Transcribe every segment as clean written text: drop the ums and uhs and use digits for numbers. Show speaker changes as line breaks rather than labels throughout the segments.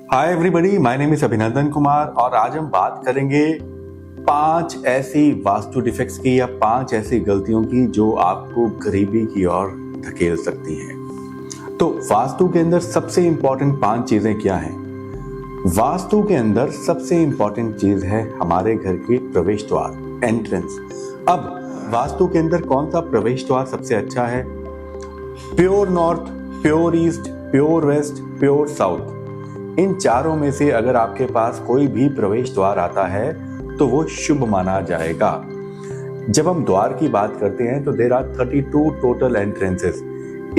Hi everybody, my name is अभिनंदन कुमार और आज हम बात करेंगे 5 ऐसी वास्तु डिफेक्ट्स की या 5 ऐसी गलतियों की जो आपको गरीबी की ओर धकेल सकती हैं। तो वास्तु के अंदर सबसे इंपॉर्टेंट 5 चीजें क्या हैं? वास्तु के अंदर सबसे इंपॉर्टेंट चीज है हमारे घर के प्रवेश द्वार, एंट्रेंस। अब वास्तु के अंदर कौन सा प्रवेश द्वार सबसे अच्छा है? Pure north, pure east, pure west, pure south. इन चारों में से अगर आपके पास कोई भी प्रवेश द्वार आता है तो वो शुभ माना जाएगा। जब हम द्वार की बात करते हैं तो देयर आर 32 टोटल एंट्रेंसेस।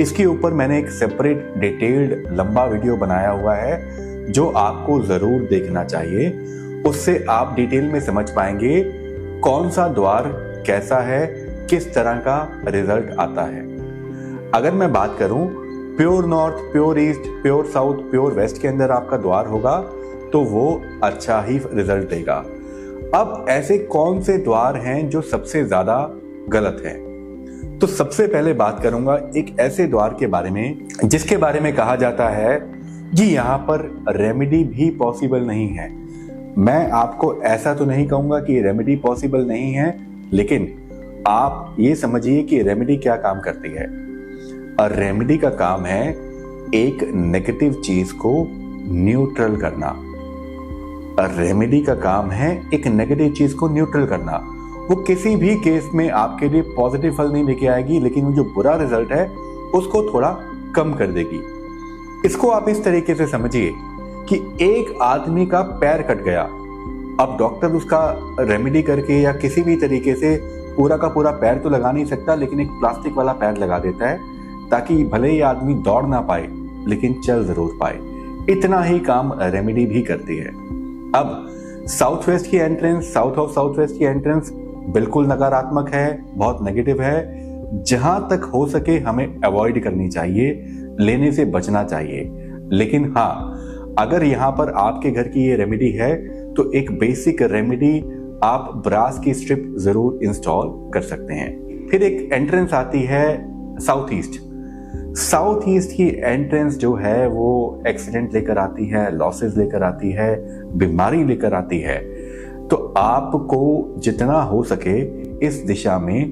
इसके ऊपर मैंने एक सेपरेट डिटेल्ड लंबा वीडियो बनाया हुआ है जो आपको जरूर देखना चाहिए। उससे आप डिटेल में समझ पाएंगे कौन सा द्वार कैसा है, किस तरह का रिजल्ट आता है। अगर मैं बात करूं pure north, pure east, pure south, pure west के अंदर आपका द्वार होगा तो वो अच्छा ही रिजल्ट देगा। अब ऐसे कौन से द्वार हैं जो सबसे ज्यादा गलत हैं? तो सबसे पहले बात करूंगा एक ऐसे द्वार के बारे में जिसके बारे में कहा जाता है कि यहाँ पर रेमेडी भी पॉसिबल नहीं है। मैं आपको ऐसा तो नहीं कहूंगा कि रेमेडी पॉसिबल नहीं है, लेकिन आप ये समझिए कि रेमेडी क्या काम करती है। और रेमेडी का काम है एक नेगेटिव चीज को न्यूट्रल करना। और रेमेडी का काम है एक नेगेटिव चीज को न्यूट्रल करना। वो किसी भी केस में आपके लिए पॉजिटिव फल नहीं लेके आएगी, लेकिन वो जो बुरा रिजल्ट है उसको थोड़ा कम कर देगी। इसको आप इस तरीके से समझिए कि एक आदमी का पैर कट गया। अब डॉक्टर उसका रेमेडी करके या किसी भी तरीके से पूरा का पूरा पैर तो लगा नहीं सकता, लेकिन एक प्लास्टिक वाला पैर लगा देता है ताकि भले ही आदमी दौड़ ना पाए लेकिन चल जरूर पाए। इतना ही काम रेमेडी भी करती है। अब साउथ वेस्ट की entrance, south of south waste की एंट्रेंस बिल्कुल नकारात्मक है, बहुत नेगेटिव है। जहां तक हो सके हमें अवॉइड करनी चाहिए, लेने से बचना चाहिए। लेकिन हाँ, अगर यहाँ पर आपके घर की ये रेमेडी है तो एक बेसिक रेमेडी आप ब्रास की स्ट्रिप जरूर इंस्टॉल कर सकते हैं। फिर एक एंट्रेंस आती है साउथ ईस्ट। साउथ ईस्ट की एंट्रेंस जो है वो एक्सीडेंट लेकर आती है, लॉसेस लेकर आती है, बीमारी लेकर आती है। तो आपको जितना हो सके इस दिशा में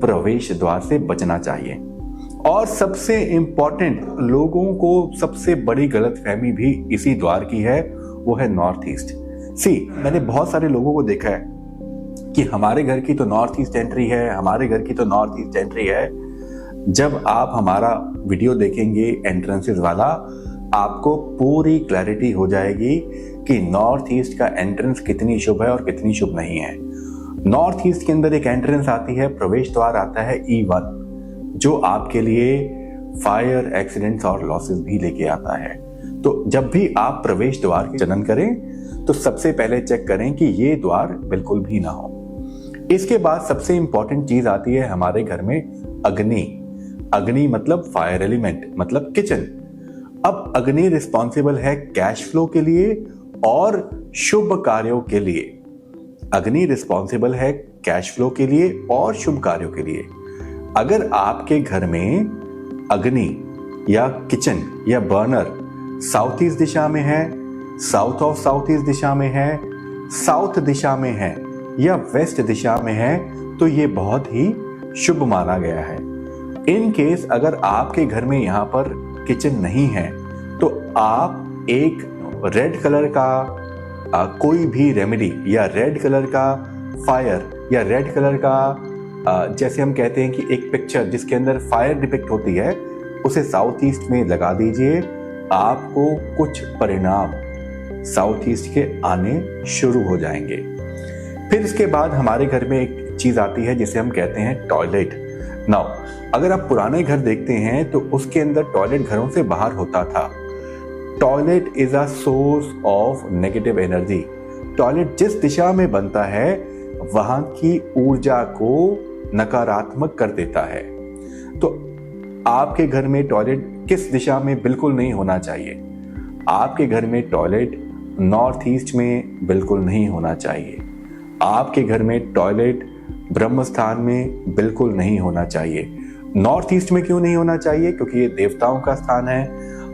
प्रवेश द्वार से बचना चाहिए। और सबसे इंपॉर्टेंट, लोगों को सबसे बड़ी गलतफहमी भी इसी द्वार की है, वो है नॉर्थ ईस्ट। मैंने बहुत सारे लोगों को देखा है कि हमारे घर की तो नॉर्थ ईस्ट एंट्री है, हमारे घर की तो नॉर्थ ईस्ट एंट्री है। जब आप हमारा वीडियो देखेंगे एंट्रेंसेस वाला, आपको पूरी क्लैरिटी हो जाएगी कि नॉर्थ ईस्ट का एंट्रेंस कितनी शुभ है और कितनी शुभ नहीं है। नॉर्थ ईस्ट के अंदर एक एंट्रेंस आती है, प्रवेश द्वार आता है E1, जो आपके लिए फायर, एक्सीडेंट्स और लॉसेस भी लेके आता है। तो जब भी आप प्रवेश द्वार की चयन करें तो सबसे पहले चेक करें कि ये द्वार बिल्कुल भी ना हो। इसके बाद सबसे इंपॉर्टेंट चीज आती है हमारे घर में अग्नि। अग्नि मतलब फायर एलिमेंट, मतलब किचन। अब अग्नि रिस्पॉन्सिबल है कैश फ्लो के लिए और शुभ कार्यों के लिए। अग्नि रिस्पॉन्सिबल है कैश फ्लो के लिए और शुभ कार्यों के लिए। अगर आपके घर में अग्नि या किचन या बर्नर साउथ ईस्ट दिशा में है, साउथ ऑफ साउथ ईस्ट दिशा में है, साउथ दिशा में है या वेस्ट दिशा में है, तो ये बहुत ही शुभ माना गया है। इन केस अगर आपके घर में यहाँ पर किचन नहीं है तो आप एक रेड कलर का कोई भी रेमेडी या रेड कलर का फायर या रेड कलर का जैसे हम कहते हैं कि एक पिक्चर जिसके अंदर फायर डिपिक्ट होती है, उसे साउथ ईस्ट में लगा दीजिए। आपको कुछ परिणाम साउथ ईस्ट के आने शुरू हो जाएंगे। फिर इसके बाद हमारे घर में एक चीज आती है जिसे हम कहते हैं टॉयलेट। नाउ अगर आप पुराने घर देखते हैं तो उसके अंदर टॉयलेट घरों से बाहर होता था। Toilet is a source of negative energy. Toilet जिस दिशा में बनता है वहां की ऊर्जा को नकारात्मक कर देता है। तो आपके घर में टॉयलेट किस दिशा में बिल्कुल नहीं होना चाहिए? आपके घर में टॉयलेट नॉर्थ ईस्ट में बिल्कुल नहीं होना चाहिए। आपके घर में टॉयलेट ब्रह्म स्थान में बिल्कुल नहीं होना चाहिए। नॉर्थ ईस्ट में क्यों नहीं होना चाहिए? क्योंकि ये देवताओं का स्थान है।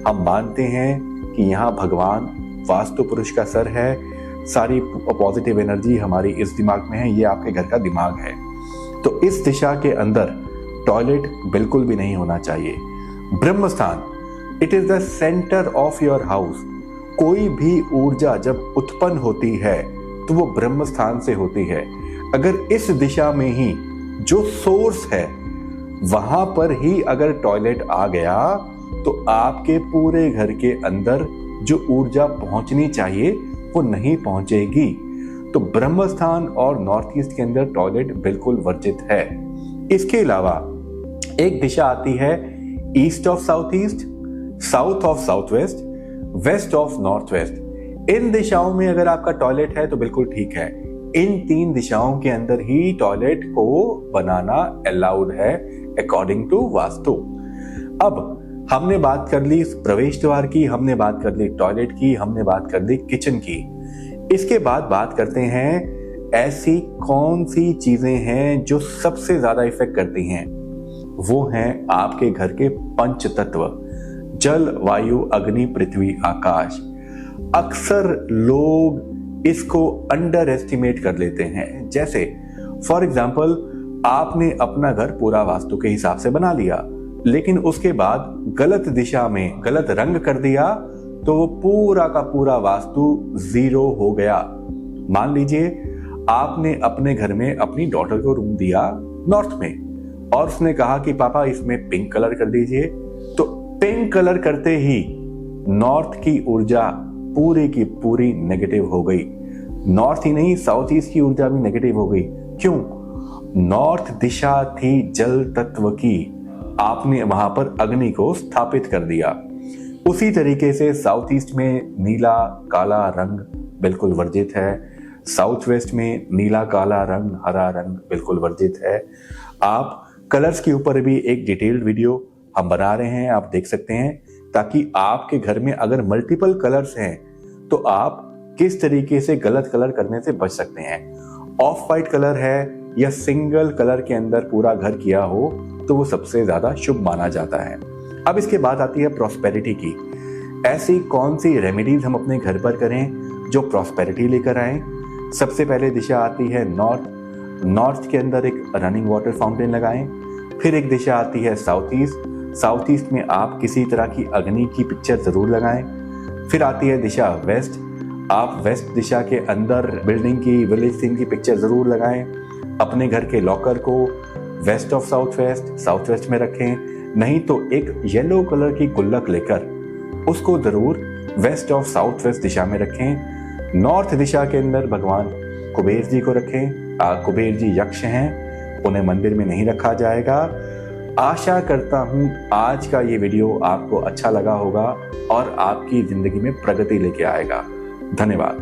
हम मानते हैं कि यहाँ भगवान वास्तु पुरुष का सर है, सारी पॉजिटिव एनर्जी हमारी इस दिमाग में है, ये आपके घर का दिमाग है। तो इस दिशा के अंदर टॉयलेट बिल्कुल भी नहीं होना चाहिए। ब्रह्म स्थान, it is the centre of your house. कोई भी ऊर्जा जब उत्पन्न होती है तो वो ब्रह्म स्थान से होती है। अगर इस दिशा में ही जो सोर्स है वहां पर ही अगर टॉयलेट आ गया तो आपके पूरे घर के अंदर जो ऊर्जा पहुंचनी चाहिए वो नहीं पहुंचेगी। तो ब्रह्म स्थान और नॉर्थ ईस्ट के अंदर टॉयलेट बिल्कुल वर्जित है। इसके अलावा एक दिशा आती है east of south east, south of south west, west of north west. इन दिशाओं में अगर आपका टॉयलेट है तो बिल्कुल ठीक है। इन 3 दिशाओं के अंदर ही टॉयलेट को बनाना अलाउड है अकॉर्डिंग टू वास्तु। अब हमने बात कर ली प्रवेश द्वार की, हमने बात कर ली टॉयलेट की, हमने बात कर ली किचन की। इसके बाद बात करते हैं ऐसी कौन सी चीजें हैं जो सबसे ज्यादा इफेक्ट करती हैं। वो हैं आपके घर के पंच तत्व, जल, वायु, अग्नि, पृथ्वी, आकाश। अक्सर लोग इसको अंडर एस्टिमेट कर लेते हैं। जैसे फॉर एग्जाम्पल आपने अपना घर पूरा वास्तु के हिसाब से बना लिया, लेकिन उसके बाद गलत दिशा में गलत रंग कर दिया तो वो पूरा का पूरा वास्तु 0 हो गया। मान लीजिए आपने अपने घर में अपनी डॉटर को रूम दिया नॉर्थ में और उसने कहा कि पापा इसमें पिंक कलर कर दीजिए, तो पिंक कलर करते ही नॉर्थ की ऊर्जा पूरी की पूरी नेगेटिव हो गई। नॉर्थ ही नहीं, साउथ ईस्ट की ऊर्जा भी नेगेटिव हो गई। क्यों? नॉर्थ दिशा थी जल तत्व की, आपने वहां पर अग्नि को स्थापित कर दिया। उसी तरीके से साउथ ईस्ट में नीला काला रंग बिल्कुल वर्जित है, साउथ वेस्ट में नीला काला रंग, हरा रंग बिल्कुल वर्जित है। आप कलर्स के ऊपर भी एक डिटेल्ड वीडियो हम बना रहे हैं, आप देख सकते हैं, ताकि आपके घर में अगर मल्टीपल कलर्स हैं तो आप किस तरीके से गलत कलर करने से बच सकते हैं। ऑफ वाइट कलर है या सिंगल कलर के अंदर पूरा घर किया हो तो वो सबसे ज्यादा शुभ माना जाता है। अब इसके बाद आती है प्रॉस्पेरिटी की। ऐसी कौन सी रेमेडीज हम अपने घर पर करें जो प्रॉस्पेरिटी लेकर आए। सबसे पहले दिशा आती है नॉर्थ। नॉर्थ के अंदर एक रनिंग वाटर फाउंटेन लगाएं। फिर एक दिशा आती है साउथ ईस्ट। साउथ ईस्ट में आप किसी तरह की अग्नि की पिक्चर जरूर लगाएं। फिर आती है दिशा वेस्ट। आप वेस्ट दिशा के अंदर बिल्डिंग की, विलेज सीन की पिक्चर जरूर लगाएं। अपने घर के लॉकर को वेस्ट ऑफ साउथ वेस्ट में रखें। नहीं तो एक येलो कलर की गुल्लक लेकर उसको जरूर वेस्ट ऑफ साउथ वेस्ट दिशा में रखें। नॉर्थ दिशा के अंदर भगवान कुबेर जी को रखें। कुबेर जी यक्ष हैं, उन्हें मंदिर में नहीं रखा जाएगा। आशा करता हूं आज का ये वीडियो आपको अच्छा लगा होगा और आपकी जिंदगी में प्रगति लेके आएगा। धन्यवाद।